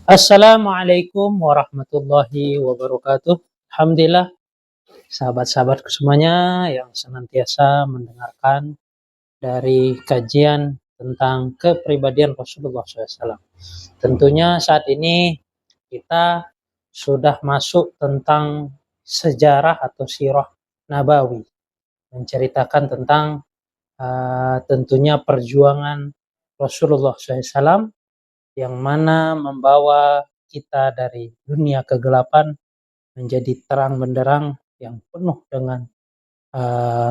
Assalamualaikum warahmatullahi wabarakatuh. Alhamdulillah, sahabat-sahabatku semuanya yang senantiasa mendengarkan dari kajian tentang kepribadian Rasulullah SAW. Tentunya saat ini kita sudah masuk tentang sejarah atau sirah nabawi, menceritakan tentang tentunya perjuangan Rasulullah SAW yang mana membawa kita dari dunia kegelapan menjadi terang benderang yang penuh dengan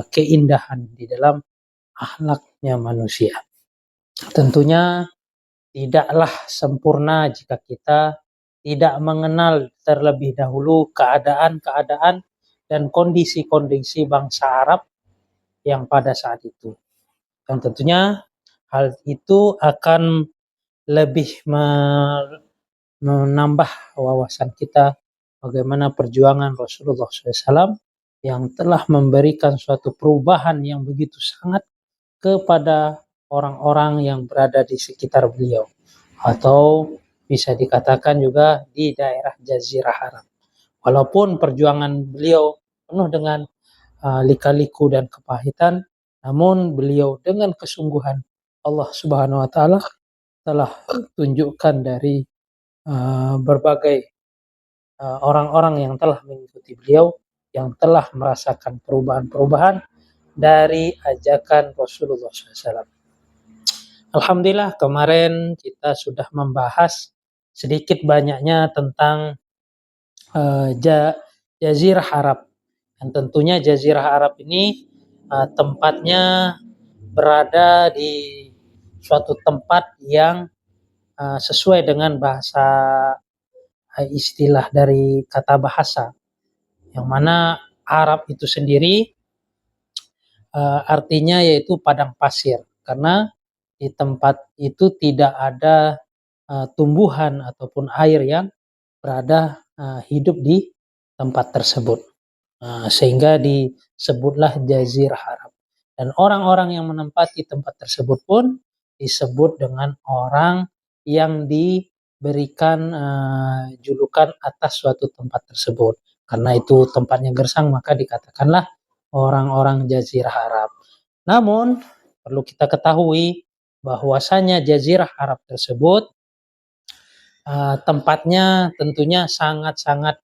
keindahan di dalam akhlaknya manusia. Tentunya tidaklah sempurna jika kita tidak mengenal terlebih dahulu keadaan-keadaan dan kondisi-kondisi bangsa Arab yang pada saat itu. Dan tentunya hal itu akan lebih menambah wawasan kita bagaimana perjuangan Rasulullah SAW yang telah memberikan suatu perubahan yang begitu sangat kepada orang-orang yang berada di sekitar beliau, atau bisa dikatakan juga di daerah Jazirah Arab. Walaupun perjuangan beliau penuh dengan lika-liku dan kepahitan, namun beliau dengan kesungguhan Allah Subhanahu wa taala telah tunjukkan dari berbagai orang-orang yang telah mengikuti beliau, yang telah merasakan perubahan-perubahan dari ajakan Rasulullah SAW. Alhamdulillah, kemarin kita sudah membahas sedikit banyaknya tentang Jazirah Arab. Dan tentunya Jazirah Arab ini tempatnya berada di suatu tempat yang sesuai dengan bahasa istilah dari kata bahasa, yang mana Arab itu sendiri artinya yaitu padang pasir, karena di tempat itu tidak ada tumbuhan ataupun air yang berada hidup di tempat tersebut, sehingga disebutlah Jazirah Arab. Dan orang-orang yang menempati tempat tersebut pun disebut dengan orang yang diberikan julukan atas suatu tempat tersebut. Karena itu tempatnya gersang, maka dikatakanlah orang-orang Jazirah Arab. Namun perlu kita ketahui bahwasanya Jazirah Arab tersebut tempatnya tentunya sangat-sangat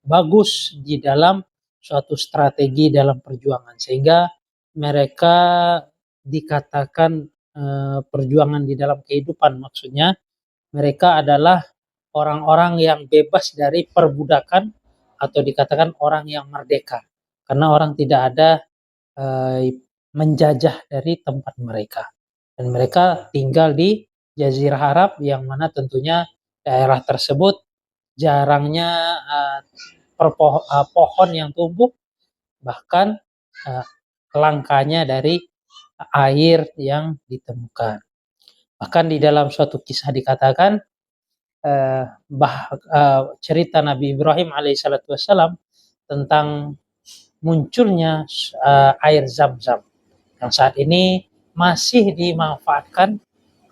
bagus di dalam suatu strategi dalam perjuangan, sehingga mereka dikatakan perjuangan di dalam kehidupan, maksudnya mereka adalah orang-orang yang bebas dari perbudakan atau dikatakan orang yang merdeka, karena orang tidak ada menjajah dari tempat mereka, dan mereka tinggal di Jazirah Arab yang mana tentunya daerah tersebut jarangnya pohon yang tumbuh, bahkan langkanya dari air yang ditemukan. Bahkan di dalam suatu kisah dikatakan cerita Nabi Ibrahim alaihissalatu wassalam tentang munculnya air Zam-Zam yang saat ini masih dimanfaatkan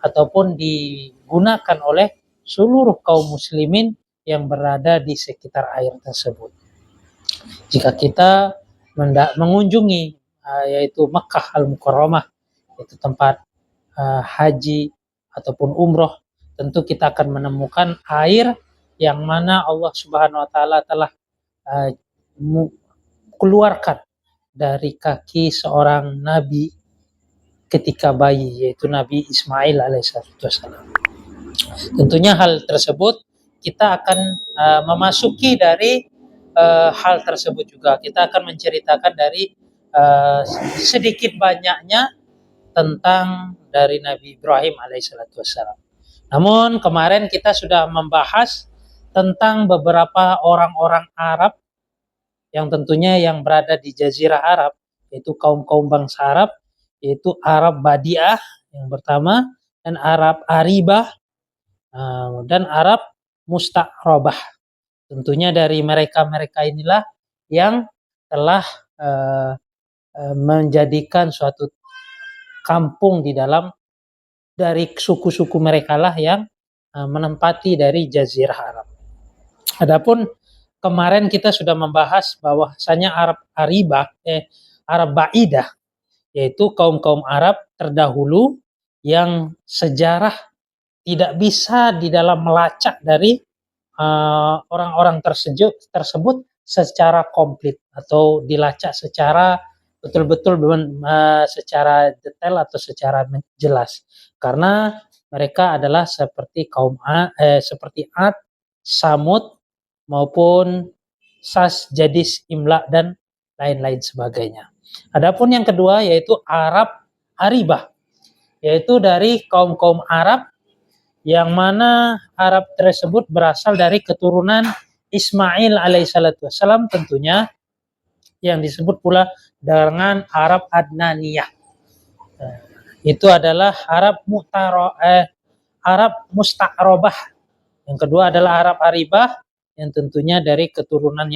ataupun digunakan oleh seluruh kaum muslimin yang berada di sekitar air tersebut. Jika kita mengunjungi yaitu Makkah Al-Mukarramah, yaitu tempat haji ataupun umroh, tentu kita akan menemukan air yang mana Allah Subhanahu wa taala telah keluarkan dari kaki seorang nabi ketika bayi, yaitu Nabi Ismail alaihissalam. Tentunya hal tersebut kita akan memasuki dari hal tersebut juga. Kita akan menceritakan dari sedikit banyaknya tentang dari Nabi Ibrahim alaihissalam. Namun kemarin kita sudah membahas tentang beberapa orang-orang Arab yang tentunya yang berada di Jazirah Arab, yaitu kaum-kaum bangsa Arab, yaitu Arab Badiah yang pertama, dan Arab Aribah, dan Arab Musta'rabah. Tentunya dari mereka-mereka inilah yang telah menjadikan suatu kampung di dalam dari suku-suku mereka lah yang menempati dari Jazirah Arab. Adapun kemarin kita sudah membahas bahwasanya Arab Ba'idah, yaitu kaum-kaum Arab terdahulu yang sejarah tidak bisa di dalam melacak dari orang-orang tersebut secara komplit atau dilacak secara betul-betul secara detail atau secara jelas, karena mereka adalah seperti Ad, Samud maupun Sas, Jadis, Imla dan lain-lain sebagainya. Adapun yang kedua yaitu Arab Aribah, yaitu dari kaum-kaum Arab yang mana Arab tersebut berasal dari keturunan Ismail alaihissalatu wassalam tentunya, yang disebut pula dengan Arab Adnaniyah. Itu adalah Arab Musta'robah. Yang kedua adalah Arab Aribah yang tentunya dari keturunan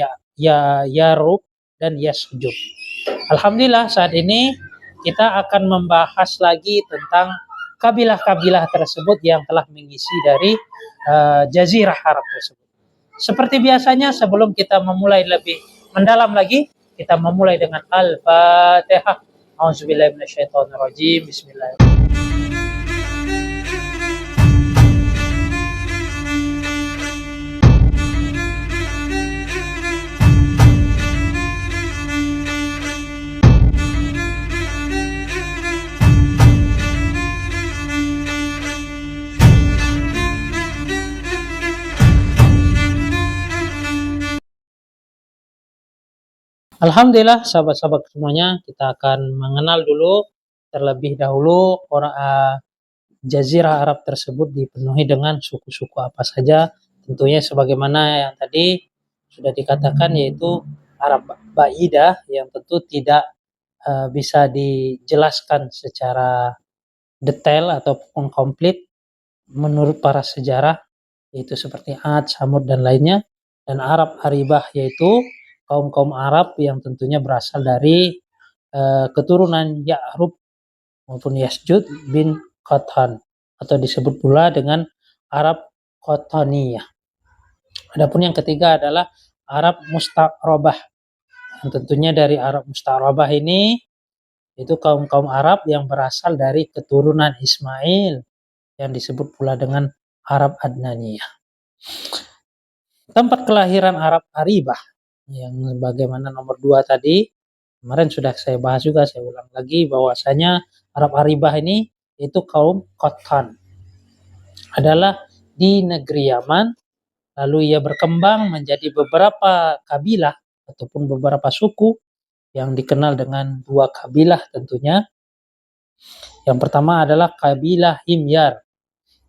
Yarub dan Yasjub. Alhamdulillah saat ini kita akan membahas lagi tentang kabilah-kabilah tersebut yang telah mengisi dari Jazirah Arab tersebut. Seperti biasanya sebelum kita memulai lebih mendalam lagi, kita memulai dengan Al-Fatihah. A'udzubillahi minasyaitonirrajim. Bismillahirrahmanirrahim. Alhamdulillah sahabat-sahabat semuanya, kita akan mengenal dulu terlebih dahulu Jazirah Arab tersebut dipenuhi dengan suku-suku apa saja. Tentunya sebagaimana yang tadi sudah dikatakan, yaitu Arab Ba'idah yang tentu tidak bisa dijelaskan secara detail ataupun komplit menurut para sejarah, yaitu seperti Ad, Samud dan lainnya. Dan Arab Aribah yaitu kaum-kaum Arab yang tentunya berasal dari keturunan Ya'rub maupun Yasjud bin Qathan, atau disebut pula dengan Arab Qathaniyah. Adapun yang ketiga adalah Arab Musta'robah, yang tentunya dari Arab Musta'robah ini itu kaum-kaum Arab yang berasal dari keturunan Ismail yang disebut pula dengan Arab Adnaniyah. Tempat kelahiran Arab Aribah yang bagaimana nomor 2 tadi kemarin sudah saya bahas juga, saya ulang lagi bahwasanya Arab Aribah ini itu kaum Qathan, adalah di negeri Yaman, lalu ia berkembang menjadi beberapa kabilah ataupun beberapa suku yang dikenal dengan 2 kabilah tentunya. Yang pertama adalah kabilah Himyar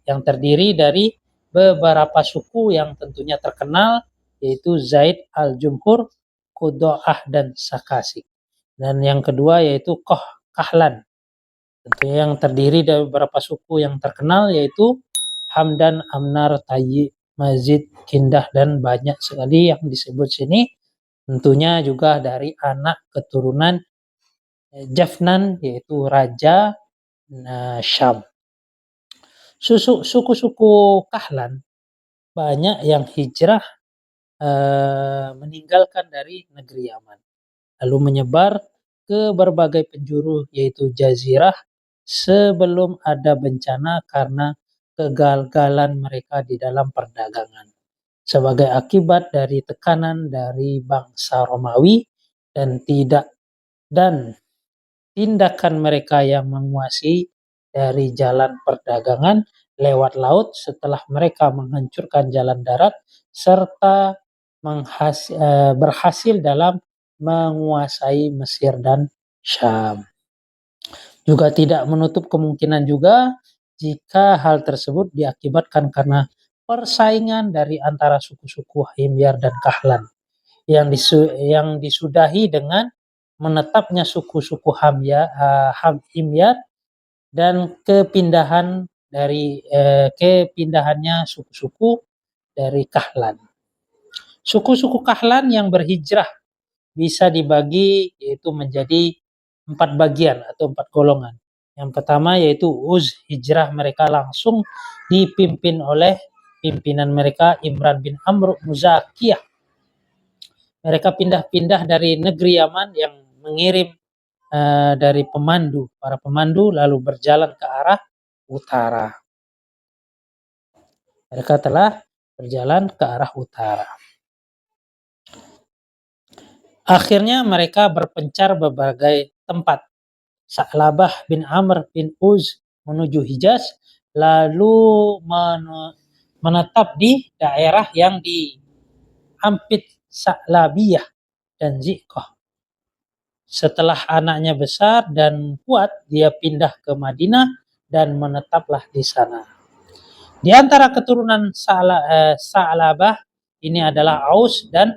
yang terdiri dari beberapa suku yang tentunya terkenal, yaitu Zaid al-Jumhur, Qudo'ah dan Sakasik. Dan yang kedua yaitu Kahlan, tentunya yang terdiri dari beberapa suku yang terkenal, yaitu Hamdan, Amnar, Tayyi, Mazid, Kindah dan banyak sekali yang disebut sini. Tentunya juga dari anak keturunan Jafnan, yaitu Raja Syam. Suku-suku Kahlan banyak yang hijrah meninggalkan dari negeri Yaman, lalu menyebar ke berbagai penjuru yaitu Jazirah sebelum ada bencana karena kegagalan mereka di dalam perdagangan sebagai akibat dari tekanan dari bangsa Romawi dan tindakan mereka yang menguasai dari jalan perdagangan lewat laut setelah mereka menghancurkan jalan darat serta berhasil dalam menguasai Mesir dan Syam. Juga tidak menutup kemungkinan juga jika hal tersebut diakibatkan karena persaingan dari antara suku-suku Himyar dan Kahlan yang disudahi dengan menetapnya suku-suku Himyar dan kepindahannya suku-suku dari Kahlan. Suku-suku Kahlan yang berhijrah bisa dibagi yaitu menjadi 4 bagian atau 4 golongan. Yang pertama yaitu hijrah mereka langsung dipimpin oleh pimpinan mereka Imran bin Amr Muzakiyah. Mereka pindah-pindah dari negeri Yaman yang mengirim dari para pemandu lalu berjalan ke arah utara. Mereka telah berjalan ke arah utara. Akhirnya mereka berpencar berbagai tempat. Sa'labah bin Amr bin Uz menuju Hijaz, lalu menetap di daerah yang diampit Sa'labiyah dan Ziqah. Setelah anaknya besar dan kuat, dia pindah ke Madinah dan menetaplah di sana. Di antara keturunan Sa'labah ini adalah Aus dan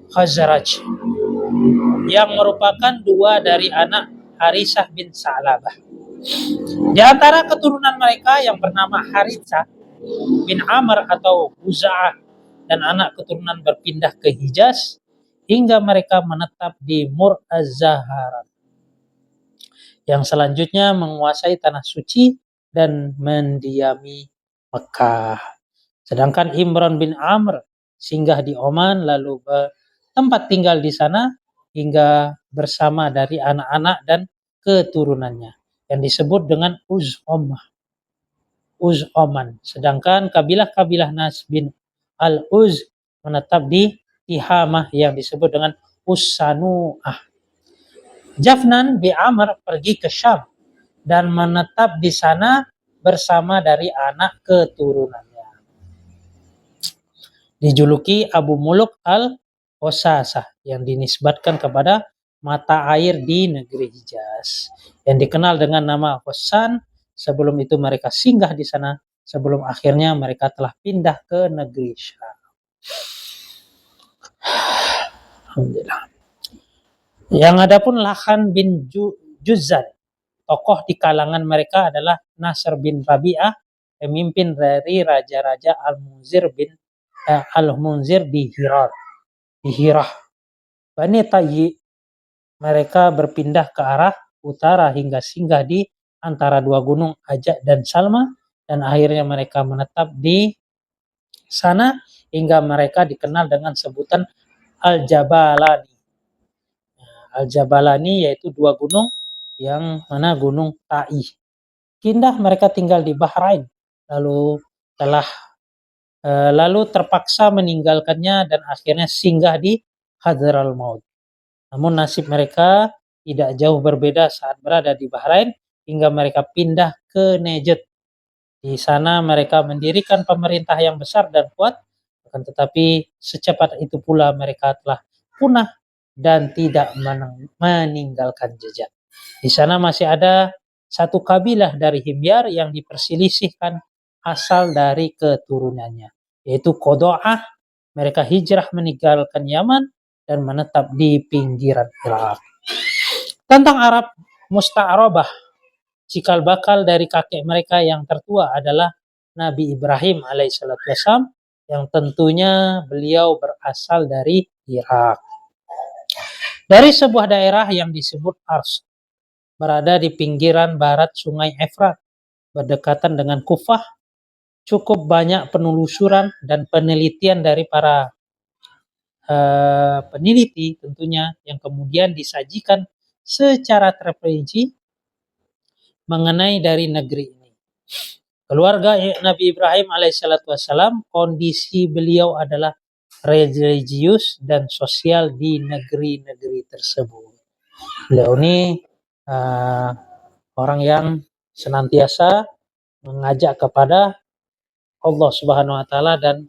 Khazraj, yang merupakan dua dari anak Harisah bin Sa'labah. Di antara keturunan mereka yang bernama Haritsah bin Amr atau Huza'ah dan anak keturunan berpindah ke Hijaz hingga mereka menetap di Mur Az-Zaharan, yang selanjutnya menguasai tanah suci dan mendiami Mekah. Sedangkan Imran bin Amr singgah di Oman lalu bertempat tinggal di sana hingga bersama dari anak-anak dan keturunannya yang disebut dengan Oman. Sedangkan kabilah-kabilah Nas bin Al-Uz menetap di Tihamah yang disebut dengan Sanu'ah. Jafnan bin Amr pergi ke Syam dan menetap di sana bersama dari anak keturunannya. Dijuluki Abu Muluk al-Hosasah yang dinisbatkan kepada mata air di negeri Hijaz yang dikenal dengan nama Hosan. Sebelum itu mereka singgah di sana sebelum akhirnya mereka telah pindah ke negeri Syam. Alhamdulillah. Yang adapun Lahan bin Juzan, tokoh di kalangan mereka adalah Nasr bin Rabi'ah, pemimpin dari raja-raja Al-Munzir di Hirah. Bani Tayyi, mereka berpindah ke arah utara hingga singgah di antara dua gunung Ajak dan Salma, dan akhirnya mereka menetap di sana hingga mereka dikenal dengan sebutan Al-Jabalani. Al-Jabalani yaitu dua gunung yang mana gunung Ta'i. Pindah mereka tinggal di Bahrain, lalu terpaksa meninggalkannya dan akhirnya singgah di Hadramaut. Namun nasib mereka tidak jauh berbeda saat berada di Bahrain hingga mereka pindah ke Najd. Di sana mereka mendirikan pemerintah yang besar dan kuat, akan tetapi secepat itu pula mereka telah punah dan tidak meninggalkan jejak. Di sana masih ada satu kabilah dari Himyar yang diperselisihkan asal dari keturunannya, yaitu Qodo'ah. Mereka hijrah meninggalkan Yaman dan menetap di pinggiran Irak. Tentang Arab Musta'arabah, cikal bakal dari kakek mereka yang tertua adalah Nabi Ibrahim alaihissalam, yang tentunya beliau berasal dari Irak. Dari sebuah daerah yang disebut Ars, berada di pinggiran barat sungai Efrat, berdekatan dengan Kufah. Cukup banyak penelusuran dan penelitian dari para peneliti tentunya yang kemudian disajikan secara terperinci mengenai dari negeri ini. Keluarga Nabi Ibrahim alaihissalam, kondisi beliau adalah religius dan sosial di negeri-negeri tersebut. Beliau ini orang yang senantiasa mengajak kepada Allah Subhanahu wa taala dan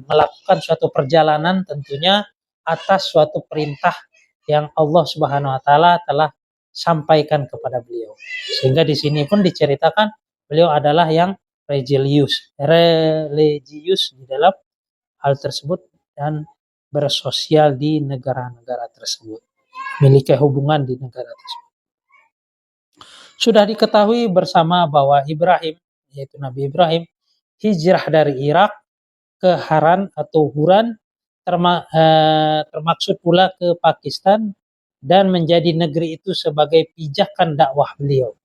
melakukan suatu perjalanan tentunya atas suatu perintah yang Allah Subhanahu wa taala telah sampaikan kepada beliau. Sehingga di sini pun diceritakan beliau adalah yang religius di dalam hal tersebut dan bersosial di negara-negara tersebut, memiliki hubungan di negara tersebut. Sudah diketahui bersama bahwa Ibrahim, yaitu Nabi Ibrahim, hijrah dari Irak ke Haran atau Huran, termaksud pula ke Pakistan, dan menjadi negeri itu sebagai pijakan dakwah beliau.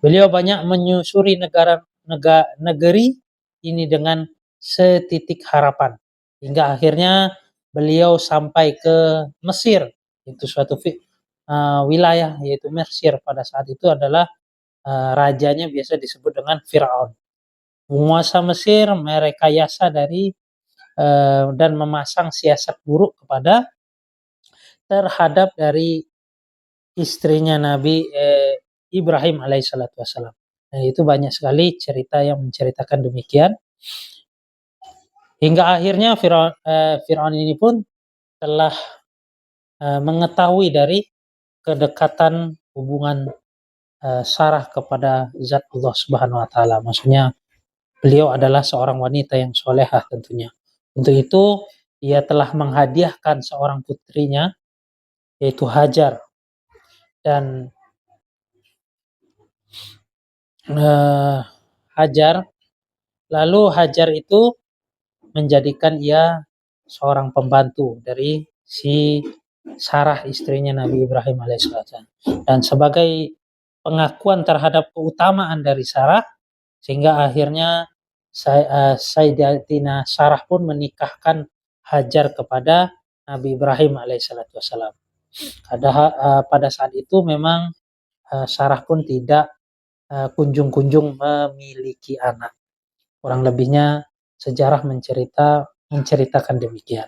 Beliau banyak menyusuri negeri ini dengan setitik harapan. Hingga akhirnya beliau sampai ke Mesir. Itu suatu wilayah, yaitu Mesir pada saat itu adalah rajanya biasa disebut dengan Firaun. Penguasa Mesir merekayasa dan memasang siasat buruk terhadap dari istrinya Nabi Ibrahim alaihissalatu wassalam. Nah, itu banyak sekali cerita yang menceritakan demikian. Hingga akhirnya Firaun ini pun telah mengetahui dari kedekatan hubungan Sarah kepada zat Allah Subhanahu wa taala. Maksudnya beliau adalah seorang wanita yang solehah tentunya. Untuk itu ia telah menghadiahkan seorang putrinya yaitu Hajar, dan Hajar Hajar itu menjadikan ia seorang pembantu dari si Sarah, istrinya Nabi Ibrahim alaihissalam. Dan sebagai pengakuan terhadap keutamaan dari Sarah, sehingga akhirnya Sayyidatina Sarah pun menikahkan Hajar kepada Nabi Ibrahim alaihissalam. Pada saat itu memang Sarah pun tidak kunjung-kunjung memiliki anak. Kurang lebihnya sejarah menceritakan demikian.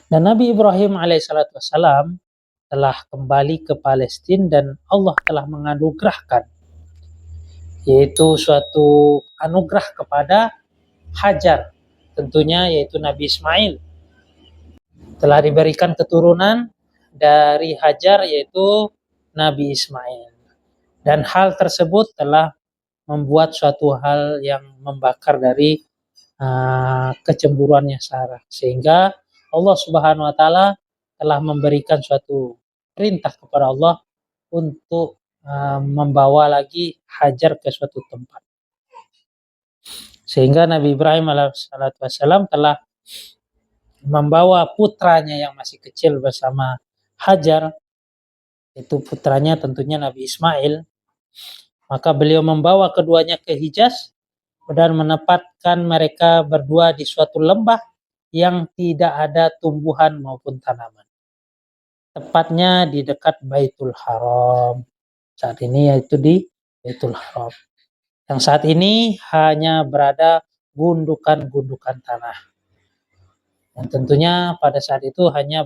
Dan Nabi Ibrahim alaihissalam telah kembali ke Palestina dan Allah telah menganugerahkan, yaitu suatu anugerah kepada Hajar, tentunya yaitu Nabi Ismail. Telah diberikan keturunan dari Hajar yaitu Nabi Ismail. Dan hal tersebut telah membuat suatu hal yang membakar dari kecemburuannya Sarah, sehingga Allah Subhanahu wa taala telah memberikan suatu perintah kepada Allah untuk membawa lagi Hajar ke suatu tempat. Sehingga Nabi Ibrahim alaihissalam telah membawa putranya yang masih kecil bersama Hajar, itu putranya tentunya Nabi Ismail. Maka beliau membawa keduanya ke Hijaz dan menempatkan mereka berdua di suatu lembah yang tidak ada tumbuhan maupun tanaman. Tepatnya di dekat Baitul Haram. Saat ini yaitu di Baitul Haram. Yang saat ini hanya berada gundukan-gundukan tanah. Dan tentunya pada saat itu adanya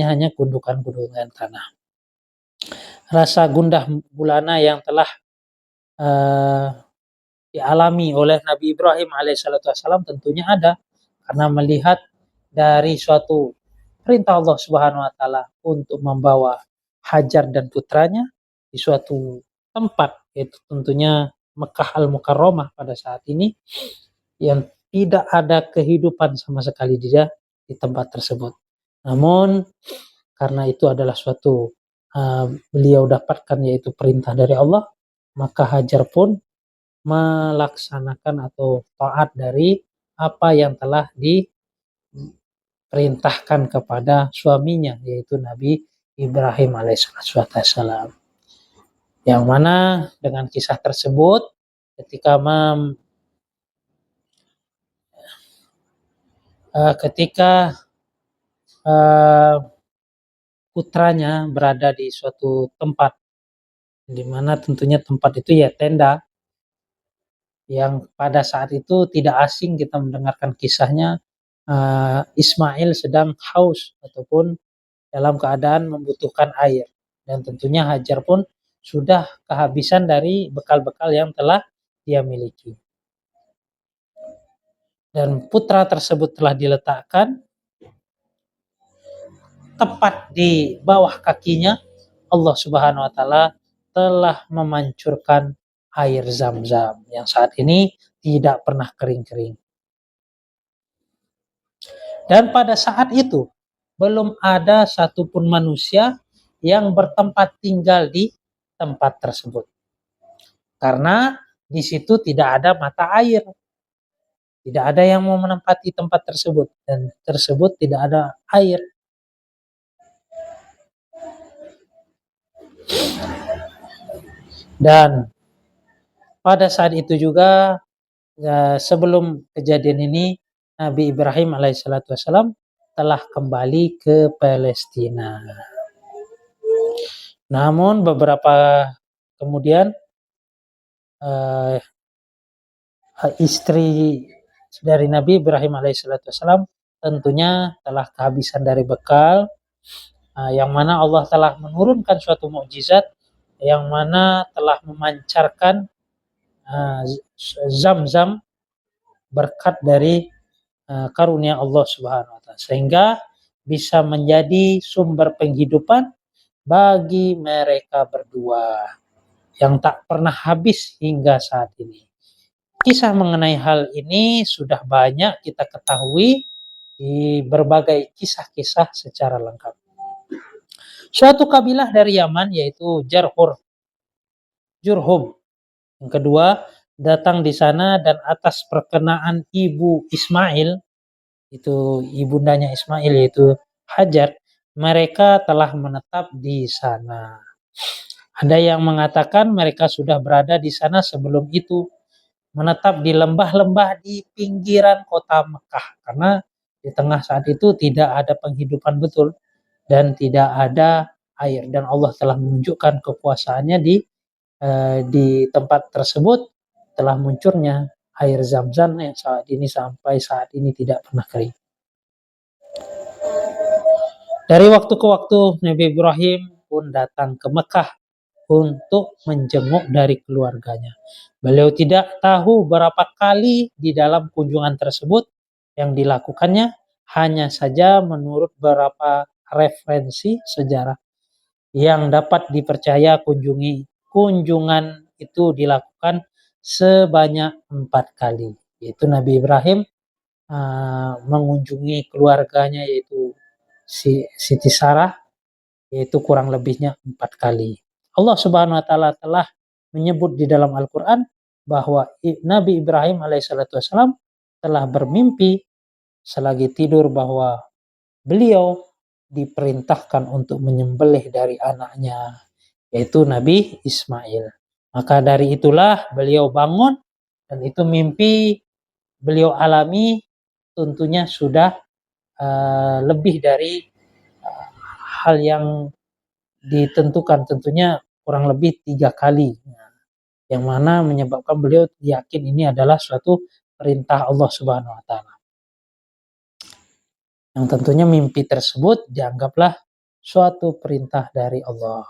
hanya gundukan-gundukan tanah. Rasa gundah gulana yang telah dialami oleh Nabi Ibrahim alaihissalam tentunya ada, karena melihat dari suatu perintah Allah Subhanahu wa taala untuk membawa Hajar dan putranya di suatu tempat, yaitu tentunya Mekah Al-Mukarramah pada saat ini, yang tidak ada kehidupan sama sekali di tempat tersebut. Namun karena itu adalah suatu beliau dapatkan yaitu perintah dari Allah, maka Hajar pun melaksanakan atau taat dari apa yang telah diperintahkan kepada suaminya yaitu Nabi Ibrahim alaihissalam. Yang mana dengan kisah tersebut ketika putranya berada di suatu tempat, di mana tentunya tempat itu ya tenda, yang pada saat itu tidak asing kita mendengarkan kisahnya. Ismail sedang haus ataupun dalam keadaan membutuhkan air, dan tentunya Hajar pun sudah kehabisan dari bekal-bekal yang telah dia miliki. Dan putra tersebut telah diletakkan tepat di bawah kakinya. Allah Subhanahu wa taala telah memancurkan air Zam-Zam yang saat ini tidak pernah kering-kering. Dan pada saat itu belum ada satupun manusia yang bertempat tinggal di tempat tersebut, karena di situ tidak ada mata air, tidak ada yang mau menempati tempat tersebut, dan tersebut tidak ada air. Dan pada saat itu juga sebelum kejadian ini Nabi Ibrahim alaihissalatu wassalam telah kembali ke Palestina. Namun beberapa kemudian istri dari Nabi Ibrahim alaihissalatu wassalam tentunya telah kehabisan dari bekal, yang mana Allah telah menurunkan suatu mukjizat yang mana telah memancarkan zam-zam berkat dari karunia Allah Subhanahu wa taala, sehingga bisa menjadi sumber penghidupan bagi mereka berdua yang tak pernah habis hingga saat ini. Kisah mengenai hal ini sudah banyak kita ketahui di berbagai kisah-kisah secara lengkap. Suatu kabilah dari Yaman yaitu Jurhum. Yang kedua datang di sana dan atas perkenaan ibu Ismail, itu ibundanya Ismail yaitu Hajar, mereka telah menetap di sana. Ada yang mengatakan mereka sudah berada di sana sebelum itu, menetap di lembah-lembah di pinggiran kota Mekah, karena di tengah saat itu tidak ada penghidupan betul dan tidak ada air, dan Allah telah menunjukkan kekuasaannya di tempat tersebut, telah munculnya air Zam-Zam yang saat ini sampai saat ini tidak pernah kering. Dari waktu ke waktu Nabi Ibrahim pun datang ke Mekah untuk menjenguk dari keluarganya. Beliau tidak tahu berapa kali di dalam kunjungan tersebut yang dilakukannya, hanya saja menurut beberapa referensi sejarah yang dapat dipercaya kunjungan itu dilakukan sebanyak 4 kali. Yaitu Nabi Ibrahim mengunjungi keluarganya yaitu Siti Sarah, yaitu kurang lebihnya 4 kali. Allah Subhanahu wa taala telah menyebut di dalam Al-Qur'an bahwa Nabi Ibrahim alaihissalatu wassalam telah bermimpi selagi tidur bahwa beliau diperintahkan untuk menyembelih dari anaknya yaitu Nabi Ismail. Maka dari itulah beliau bangun, dan itu mimpi beliau alami tentunya sudah lebih dari hal yang ditentukan, tentunya kurang lebih 3 kali, yang mana menyebabkan beliau yakin ini adalah suatu perintah Allah Subhanahu wa taala. Yang tentunya mimpi tersebut dianggaplah suatu perintah dari Allah.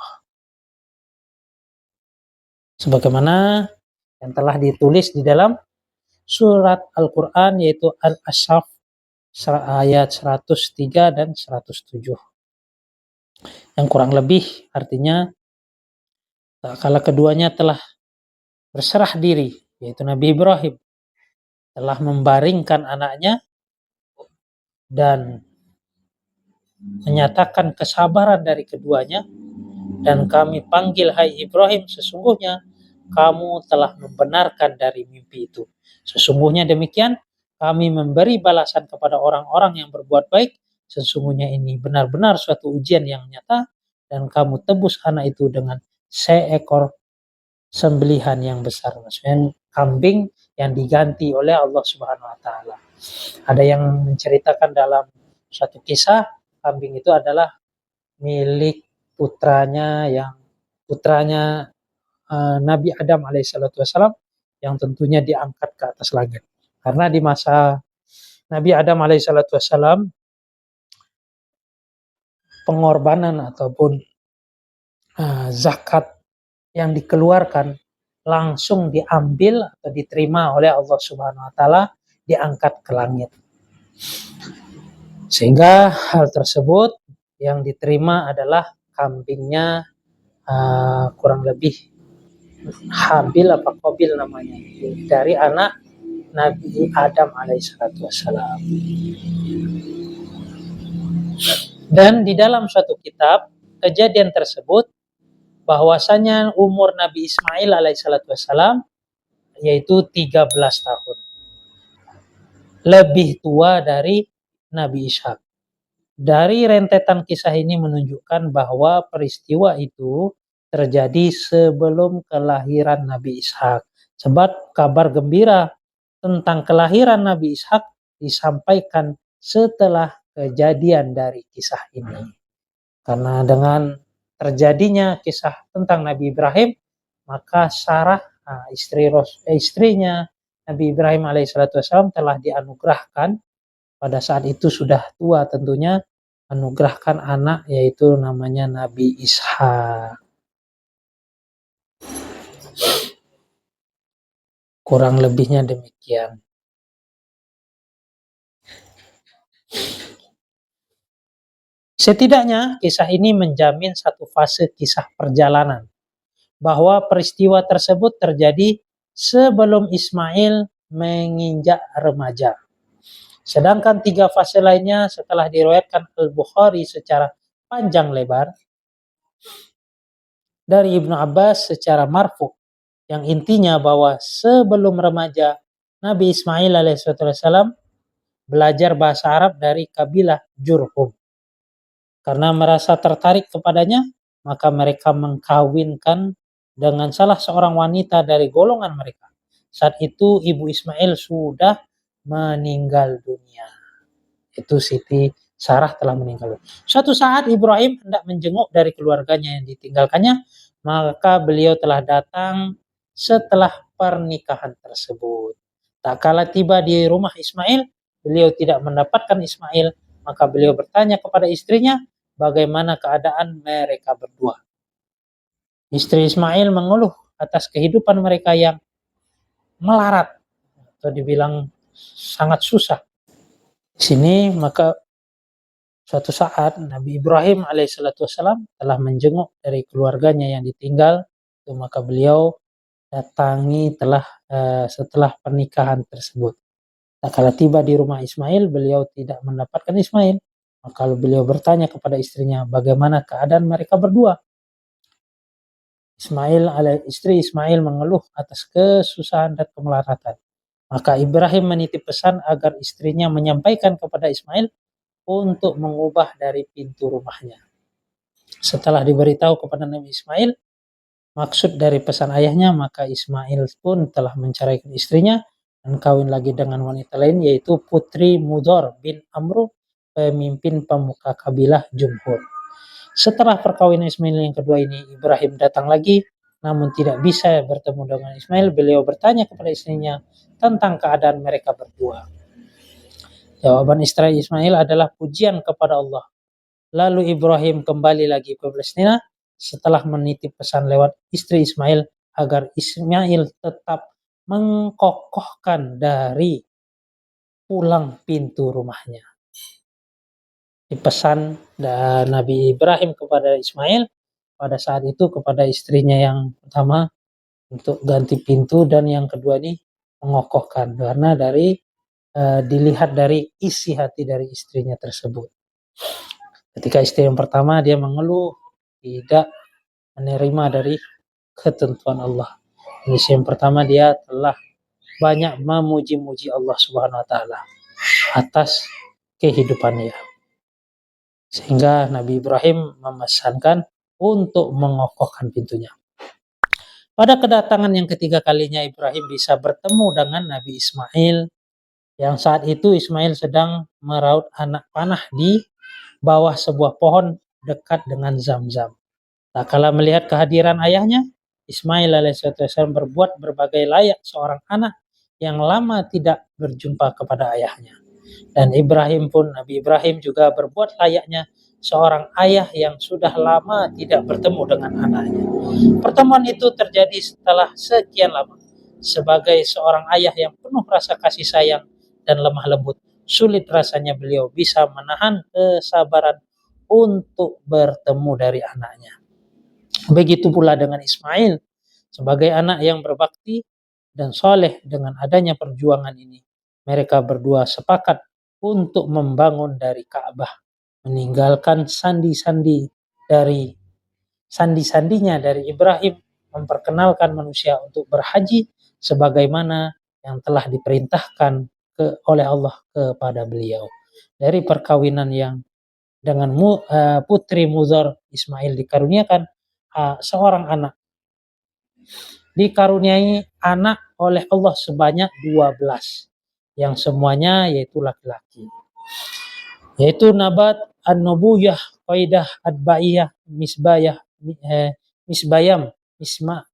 Sebagaimana yang telah ditulis di dalam surat Al-Qur'an yaitu Al-Asaf ayat 103 dan 107. Yang kurang lebih artinya kala keduanya telah berserah diri, yaitu Nabi Ibrahim telah membaringkan anaknya dan menyatakan kesabaran dari keduanya, dan kami panggil hai Ibrahim, sesungguhnya kamu telah membenarkan dari mimpi itu. Sesungguhnya demikian kami memberi balasan kepada orang-orang yang berbuat baik, sesungguhnya ini benar-benar suatu ujian yang nyata, dan kamu tebus anak itu dengan seekor sembelihan yang besar, maksudnya kambing yang diganti oleh Allah Subhanahu wa taala. Ada yang menceritakan dalam suatu kisah kambing itu adalah milik putranya Nabi Adam alaihissalatu wassalam, yang tentunya diangkat ke atas langit. Karena di masa Nabi Adam alaihissalatu wassalam pengorbanan ataupun zakat yang dikeluarkan langsung diambil atau diterima oleh Allah Subhanahu wa taala, diangkat ke langit. Sehingga hal tersebut yang diterima adalah kambingnya kurang lebih Habil apa Qabil namanya, dari anak Nabi Adam alaihissalatu wassalam. Dan di dalam suatu kitab kejadian tersebut bahwasanya umur Nabi Ismail alaihissalatu wassalam yaitu 13 tahun. Lebih tua dari Nabi Ishak. Dari rentetan kisah ini menunjukkan bahwa peristiwa itu terjadi sebelum kelahiran Nabi Ishak. Sebab kabar gembira tentang kelahiran Nabi Ishak disampaikan setelah kejadian dari kisah ini. Karena dengan terjadinya kisah tentang Nabi Ibrahim, maka Sarah, istrinya Nabi Ibrahim alaihissalam telah dianugerahkan, pada saat itu sudah tua tentunya, anugerahkan anak yaitu namanya Nabi Ishak. Kurang lebihnya demikian. Setidaknya kisah ini menjamin satu fase kisah perjalanan, bahwa peristiwa tersebut terjadi sebelum Ismail menginjak remaja. Sedangkan 3 fase lainnya setelah diriwayatkan Al-Bukhari secara panjang lebar dari Ibnu Abbas secara marfu, yang intinya bahwa sebelum remaja Nabi Ismail alaihissalam belajar bahasa Arab dari kabilah Jurhum. Karena merasa tertarik kepadanya, maka mereka mengkawinkan dengan salah seorang wanita dari golongan mereka. Saat itu ibu Ismail sudah meninggal dunia. Itu Siti Sarah telah meninggal. Suatu saat Ibrahim hendak menjenguk dari keluarganya yang ditinggalkannya, maka beliau telah datang setelah pernikahan tersebut. Tak kala tiba di rumah Ismail, beliau tidak mendapatkan Ismail, maka beliau bertanya kepada istrinya bagaimana keadaan mereka berdua. Istri Ismail mengeluh atas kehidupan mereka yang melarat atau dibilang sangat susah. Di sini maka suatu saat Nabi Ibrahim alaihissalam telah menjenguk dari keluarganya yang ditinggal, maka beliau datangi setelah pernikahan tersebut. Tak kala tiba di rumah Ismail, beliau tidak mendapatkan Ismail, maka beliau bertanya kepada istrinya bagaimana keadaan mereka berdua. Istri Ismail mengeluh atas kesusahan dan kemelaratan. Maka Ibrahim menitip pesan agar istrinya menyampaikan kepada Ismail untuk mengubah dari pintu rumahnya. Setelah diberitahu kepada Nabi Ismail maksud dari pesan ayahnya, maka Ismail pun telah menceraikan istrinya dan kawin lagi dengan wanita lain, yaitu putri Mudhar bin Amru, pemimpin pemuka kabilah Jumhur. Setelah perkawinan Ismail yang kedua ini, Ibrahim datang lagi, namun tidak bisa bertemu dengan Ismail. Beliau bertanya kepada istrinya tentang keadaan mereka berdua. Jawaban istri Ismail adalah pujian kepada Allah. Lalu Ibrahim kembali lagi ke Palestina setelah menitip pesan lewat istri Ismail agar Ismail tetap mengkokohkan dari pulang pintu rumahnya. Dipesan Nabi Ibrahim kepada Ismail pada saat itu kepada istrinya yang pertama untuk ganti pintu, dan yang kedua ini mengokohkan, karena dilihat dari isi hati dari istrinya tersebut. Ketika istri yang pertama dia mengeluh tidak menerima dari ketentuan Allah. Istri yang pertama dia telah banyak memuji-muji Allah Subhanahu wa taala atas kehidupannya. Sehingga Nabi Ibrahim memesankan untuk mengokohkan pintunya. Pada kedatangan yang ketiga kalinya Ibrahim bisa bertemu dengan Nabi Ismail, yang saat itu Ismail sedang meraut anak panah di bawah sebuah pohon dekat dengan Zamzam. Tak kala melihat kehadiran ayahnya, Ismail alaihissalam berbuat berbagai layak seorang anak yang lama tidak berjumpa kepada ayahnya. Dan Nabi Ibrahim juga berbuat layaknya seorang ayah yang sudah lama tidak bertemu dengan anaknya. Pertemuan itu terjadi setelah sekian lama. Sebagai seorang ayah yang penuh rasa kasih sayang dan lemah lembut, sulit rasanya beliau bisa menahan kesabaran untuk bertemu dari anaknya. Begitu pula dengan Ismail, sebagai anak yang berbakti dan soleh. Dengan adanya perjuangan ini, mereka berdua sepakat untuk membangun dari Ka'bah, meninggalkan sandi-sandinya dari Ibrahim memperkenalkan manusia untuk berhaji sebagaimana yang telah diperintahkan oleh Allah kepada beliau. Dari perkawinan yang dengan putri Mudhar, Ismail dikaruniakan seorang anak. Dikaruniai anak oleh Allah sebanyak 12, yang semuanya yaitu laki-laki. Yaitu Nabat, An-Nubuyah, Qaidah, Adba'iyah, Misbayam, Misma,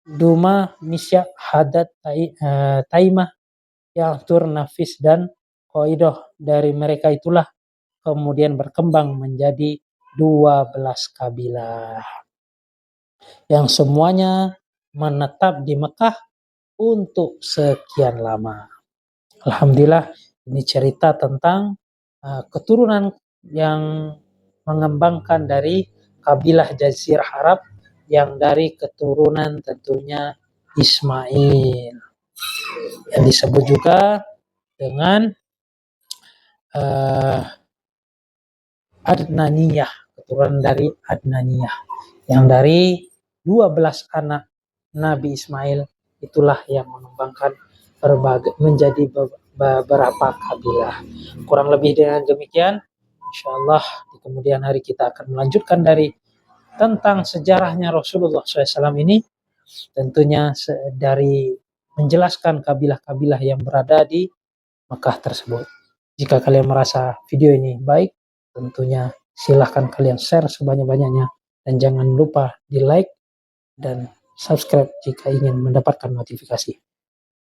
Duma, Misya, Hadat, Taimah, Ya'tur, Nafis, dan Qaidah. Dari mereka itulah kemudian berkembang menjadi 12 kabilah yang semuanya menetap di Mekah untuk sekian lama. Alhamdulillah, ini cerita tentang keturunan yang mengembangkan dari kabilah Jazirah Arab yang dari keturunan tentunya Ismail, yang disebut juga dengan Adnaniyah, keturunan dari Adnaniyah, yang dari 12 anak Nabi Ismail itulah yang mengembangkan menjadi beberapa kabilah. Kurang lebih dengan demikian, insyaallah di kemudian hari kita akan melanjutkan dari tentang sejarahnya Rasulullah SAW ini, tentunya dari menjelaskan kabilah-kabilah yang berada di Mekah tersebut. Jika kalian merasa video ini baik, tentunya silahkan kalian share sebanyak-banyaknya, dan jangan lupa di like dan subscribe jika ingin mendapatkan notifikasi.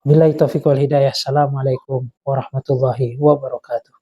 Billahi taufiq wal hidayah. Assalamualaikum warahmatullahi wabarakatuh.